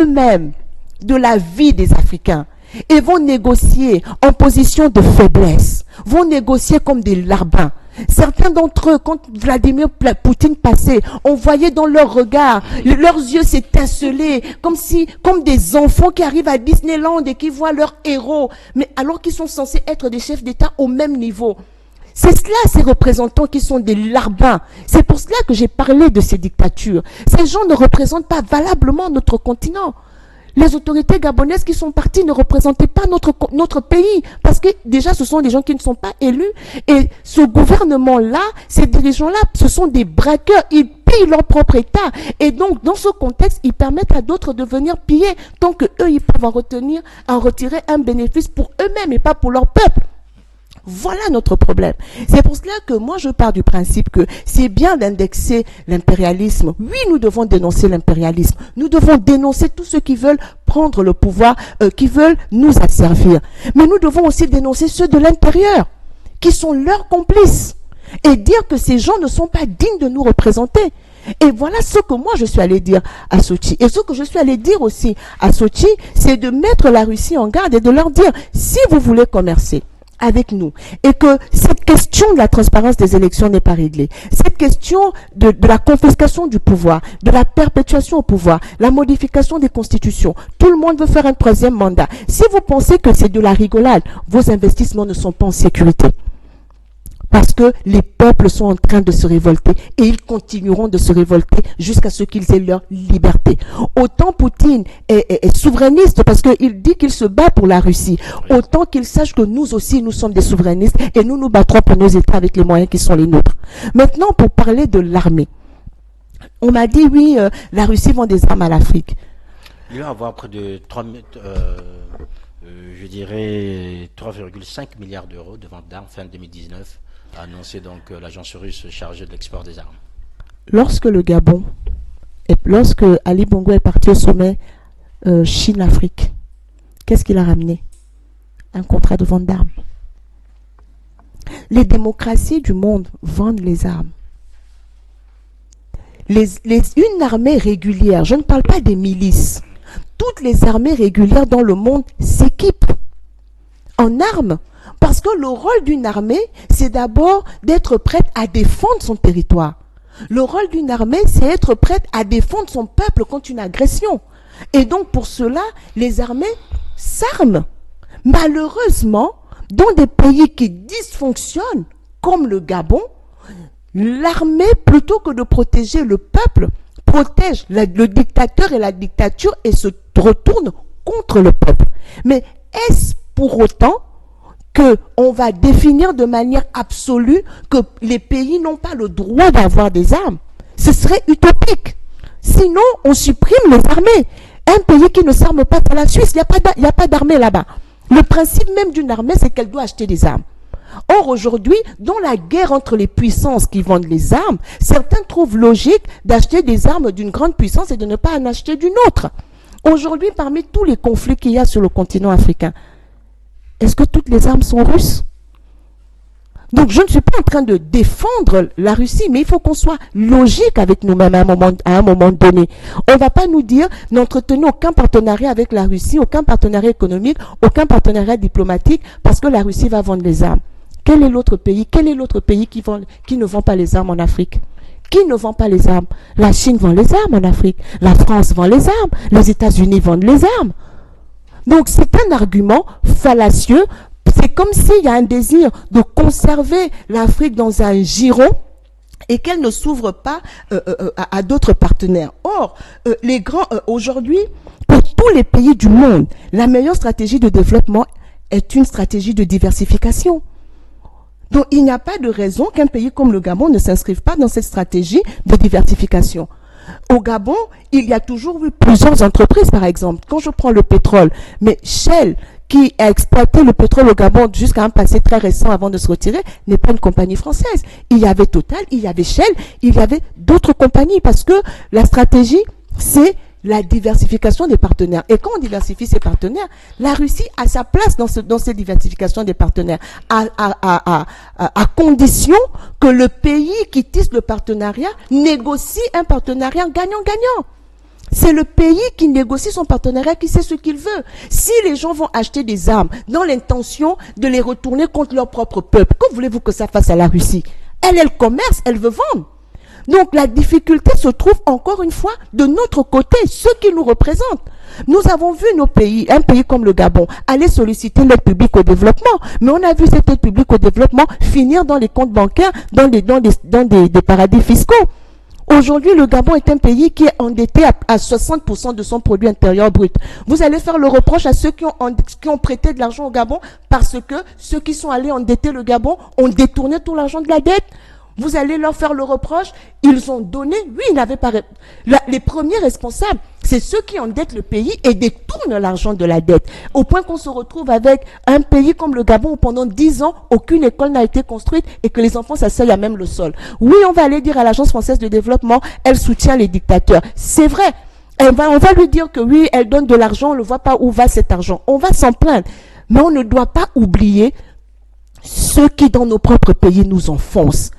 eux-mêmes de la vie des Africains et vont négocier en position de faiblesse, vont négocier comme des larbins. Certains d'entre eux, quand Vladimir Poutine passait, on voyait dans leur regard, leurs yeux s'étincelaient, comme des enfants qui arrivent à Disneyland et qui voient leur héros, mais alors qu'ils sont censés être des chefs d'État au même niveau. C'est cela, ces représentants qui sont des larbins. C'est pour cela que j'ai parlé de ces dictatures. Ces gens ne représentent pas valablement notre continent. Les autorités gabonaises qui sont parties ne représentaient pas notre pays, parce que déjà ce sont des gens qui ne sont pas élus, et ce gouvernement-là, ces dirigeants-là, ce sont des braqueurs, ils pillent leur propre État, et donc dans ce contexte, ils permettent à d'autres de venir piller, tant que eux ils peuvent en retirer un bénéfice pour eux-mêmes et pas pour leur peuple. Voilà notre problème. C'est pour cela que moi je pars du principe que c'est bien d'indexer l'impérialisme. Oui, nous devons dénoncer l'impérialisme. Nous devons dénoncer tous ceux qui veulent prendre le pouvoir, qui veulent nous asservir. Mais nous devons aussi dénoncer ceux de l'intérieur, qui sont leurs complices. Et dire que ces gens ne sont pas dignes de nous représenter. Et voilà ce que moi je suis allé dire à Sochi. Et ce que je suis allé dire aussi à Sochi, c'est de mettre la Russie en garde et de leur dire, si vous voulez commercer avec nous, et que cette question de la transparence des élections n'est pas réglée, cette question de la confiscation du pouvoir, de la perpétuation au pouvoir, la modification des constitutions, tout le monde veut faire un troisième mandat. Si vous pensez que c'est de la rigolade, vos investissements ne sont pas en sécurité. Parce que les peuples sont en train de se révolter et ils continueront de se révolter jusqu'à ce qu'ils aient leur liberté. Autant Poutine est souverainiste parce qu'il dit qu'il se bat pour la Russie, autant qu'il sache que nous aussi nous sommes des souverainistes et nous nous battrons pour nos États avec les moyens qui sont les nôtres. Maintenant, pour parler de l'armée, on m'a dit oui, la Russie vend des armes à l'Afrique. Il va avoir près de 3,5 milliards d'euros de vente d'armes fin 2019. A annoncé donc l'agence russe chargée de l'export des armes. Lorsque Ali Bongo est parti au sommet Chine-Afrique, qu'est-ce qu'il a ramené? Un contrat de vente d'armes. Les démocraties du monde vendent les armes. Une armée régulière, je ne parle pas des milices, toutes les armées régulières dans le monde s'équipent en armes. Parce que le rôle d'une armée, c'est d'abord d'être prête à défendre son territoire. Le rôle d'une armée, c'est être prête à défendre son peuple contre une agression. Et donc, pour cela, les armées s'arment. Malheureusement, dans des pays qui dysfonctionnent, comme le Gabon, l'armée, plutôt que de protéger le peuple, protège le dictateur et la dictature et se retourne contre le peuple. Mais est-ce pour autant qu'on va définir de manière absolue que les pays n'ont pas le droit d'avoir des armes? Ce serait utopique. Sinon, on supprime les armées. Un pays qui ne s'arme pas, c'est la Suisse, il n'y a pas d'armée là-bas. Le principe même d'une armée, c'est qu'elle doit acheter des armes. Or, aujourd'hui, dans la guerre entre les puissances qui vendent les armes, certains trouvent logique d'acheter des armes d'une grande puissance et de ne pas en acheter d'une autre. Aujourd'hui, parmi tous les conflits qu'il y a sur le continent africain, est-ce que toutes les armes sont russes? Donc je ne suis pas en train de défendre la Russie, mais il faut qu'on soit logique avec nous-mêmes à un moment donné. On ne va pas nous dire n'entretenons aucun partenariat avec la Russie, aucun partenariat économique, aucun partenariat diplomatique, parce que la Russie va vendre les armes. Quel est l'autre pays? Quel est l'autre pays qui ne vend pas les armes en Afrique? Qui ne vend pas les armes? La Chine vend les armes en Afrique. La France vend les armes. Les États-Unis vendent les armes. Donc c'est un argument fallacieux. C'est comme s'il y a un désir de conserver l'Afrique dans un giron et qu'elle ne s'ouvre pas à d'autres partenaires. Or, aujourd'hui, pour tous les pays du monde, la meilleure stratégie de développement est une stratégie de diversification. Donc il n'y a pas de raison qu'un pays comme le Gabon ne s'inscrive pas dans cette stratégie de diversification. Au Gabon, il y a toujours eu plusieurs entreprises, par exemple. Quand je prends le pétrole, mais Shell, qui a exploité le pétrole au Gabon jusqu'à un passé très récent avant de se retirer, n'est pas une compagnie française. Il y avait Total, il y avait Shell, il y avait d'autres compagnies, parce que la stratégie, c'est la diversification des partenaires. Et quand on diversifie ses partenaires, la Russie a sa place dans cette diversification des partenaires, à condition que le pays qui tisse le partenariat négocie un partenariat gagnant-gagnant. C'est le pays qui négocie son partenariat qui sait ce qu'il veut. Si les gens vont acheter des armes dans l'intention de les retourner contre leur propre peuple, que voulez-vous que ça fasse à la Russie? Elle commerce, elle veut vendre. Donc la difficulté se trouve encore une fois de notre côté, ceux qui nous représentent. Nous avons vu nos pays, un pays comme le Gabon, aller solliciter l'aide publique au développement, mais on a vu cette aide publique au développement finir dans les comptes bancaires, dans des paradis fiscaux. Aujourd'hui, le Gabon est un pays qui est endetté à 60% de son produit intérieur brut. Vous allez faire le reproche à ceux qui ont prêté de l'argent au Gabon parce que ceux qui sont allés endetter le Gabon ont détourné tout l'argent de la dette. Vous allez leur faire le reproche, ils ont donné, oui, ils n'avaient pas... Les premiers responsables, c'est ceux qui endettent le pays et détournent l'argent de la dette. Au point qu'on se retrouve avec un pays comme le Gabon où pendant 10 ans, aucune école n'a été construite et que les enfants s'asseyent à même le sol. Oui, on va aller dire à l'Agence française de développement, elle soutient les dictateurs. C'est vrai. On va lui dire que oui, elle donne de l'argent, on ne voit pas où va cet argent. On va s'en plaindre. Mais on ne doit pas oublier ceux qui, dans nos propres pays, nous enfoncent.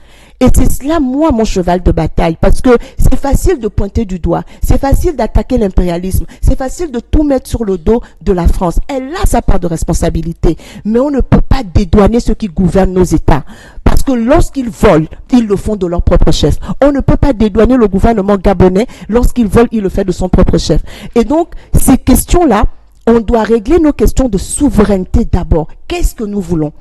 Et c'est cela, moi, mon cheval de bataille, parce que c'est facile de pointer du doigt, c'est facile d'attaquer l'impérialisme, c'est facile de tout mettre sur le dos de la France. Elle a sa part de responsabilité, mais on ne peut pas dédouaner ceux qui gouvernent nos États. Parce que lorsqu'ils volent, ils le font de leur propre chef. On ne peut pas dédouaner le gouvernement gabonais, lorsqu'il vole, il le fait de son propre chef. Et donc, ces questions-là, on doit régler nos questions de souveraineté d'abord. Qu'est-ce que nous voulons ?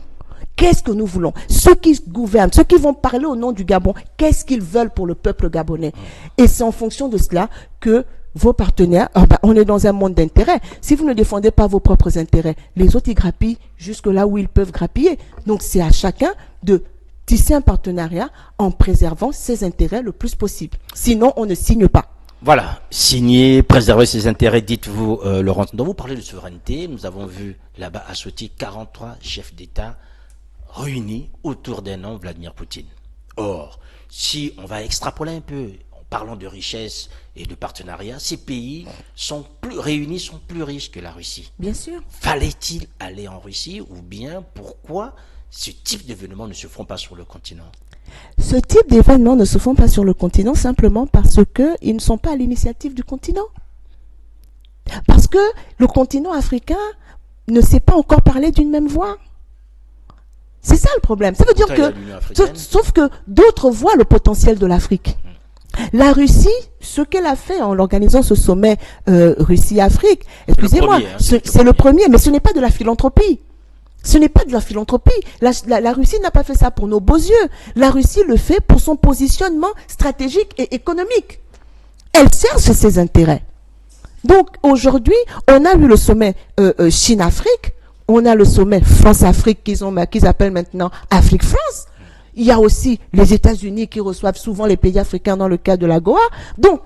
Qu'est-ce que nous voulons? Ceux qui gouvernent, ceux qui vont parler au nom du Gabon, qu'est-ce qu'ils veulent pour le peuple gabonais? Et c'est en fonction de cela que vos partenaires, on est dans un monde d'intérêts. Si vous ne défendez pas vos propres intérêts, les autres, ils grappillent jusque là où ils peuvent grappiller. Donc, c'est à chacun de tisser un partenariat en préservant ses intérêts le plus possible. Sinon, on ne signe pas. Voilà, signer, préserver ses intérêts, dites-vous, Laurent. Donc, vous parlez de souveraineté. Nous avons vu là-bas à Sochi 43 chefs d'État réunis autour d'un homme, Vladimir Poutine. Or, si on va extrapoler un peu, en parlant de richesse et de partenariat, ces pays sont plus riches que la Russie. Bien sûr. Fallait-il aller en Russie ou bien pourquoi ce type d'événements ne se font pas sur le continent? Ce type d'événements ne se font pas sur le continent simplement parce qu'ils ne sont pas à l'initiative du continent. Parce que le continent africain ne sait pas encore parler d'une même voix. C'est ça le problème. Ça veut dire que, sauf que d'autres voient le potentiel de l'Afrique. La Russie, ce qu'elle a fait en organisant ce sommet Russie-Afrique, excusez-moi, c'est le premier, mais ce n'est pas de la philanthropie. Ce n'est pas de la philanthropie. La Russie n'a pas fait ça pour nos beaux yeux. La Russie le fait pour son positionnement stratégique et économique. Elle cherche ses intérêts. Donc aujourd'hui, on a eu le sommet Chine-Afrique. On a le sommet France-Afrique qu'ils appellent maintenant Afrique-France. Il y a aussi les États-Unis qui reçoivent souvent les pays africains dans le cadre de la Goa. Donc,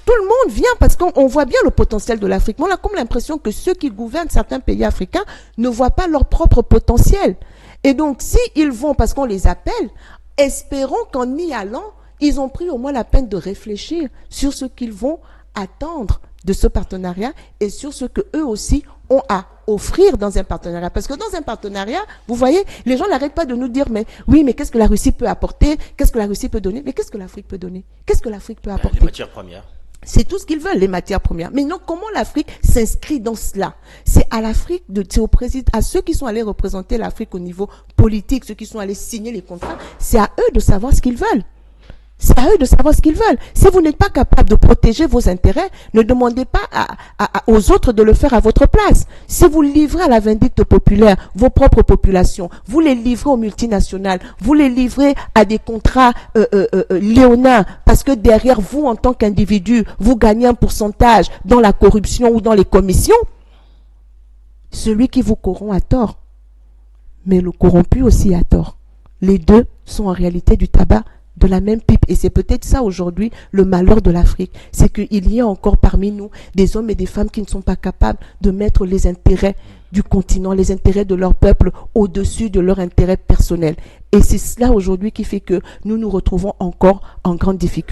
tout le monde vient parce qu'on voit bien le potentiel de l'Afrique. Mais on a comme l'impression que ceux qui gouvernent certains pays africains ne voient pas leur propre potentiel. Et donc, s'ils vont parce qu'on les appelle, espérons qu'en y allant, ils ont pris au moins la peine de réfléchir sur ce qu'ils vont attendre de ce partenariat et sur ce qu'eux aussi ont à offrir dans un partenariat. Parce que dans un partenariat, vous voyez, les gens n'arrêtent pas de nous dire, mais oui, mais qu'est-ce que la Russie peut apporter? Qu'est-ce que la Russie peut donner? Mais qu'est-ce que l'Afrique peut donner? Qu'est-ce que l'Afrique peut apporter? Les matières premières. C'est tout ce qu'ils veulent, les matières premières. Mais non, comment l'Afrique s'inscrit dans cela? C'est à l'Afrique, c'est au président, à ceux qui sont allés représenter l'Afrique au niveau politique, ceux qui sont allés signer les contrats, c'est à eux de savoir ce qu'ils veulent. C'est à eux de savoir ce qu'ils veulent. Si vous n'êtes pas capable de protéger vos intérêts, ne demandez pas aux autres de le faire à votre place. Si vous livrez à la vindicte populaire vos propres populations, vous les livrez aux multinationales, vous les livrez à des contrats léonins, parce que derrière vous, en tant qu'individu, vous gagnez un pourcentage dans la corruption ou dans les commissions, celui qui vous corrompt a tort. Mais le corrompu aussi a tort. Les deux sont en réalité du tabac de la même pipe. Et c'est peut-être ça aujourd'hui le malheur de l'Afrique. C'est qu'il y a encore parmi nous des hommes et des femmes qui ne sont pas capables de mettre les intérêts du continent, les intérêts de leur peuple au-dessus de leur intérêt personnel. Et c'est cela aujourd'hui qui fait que nous nous retrouvons encore en grande difficulté.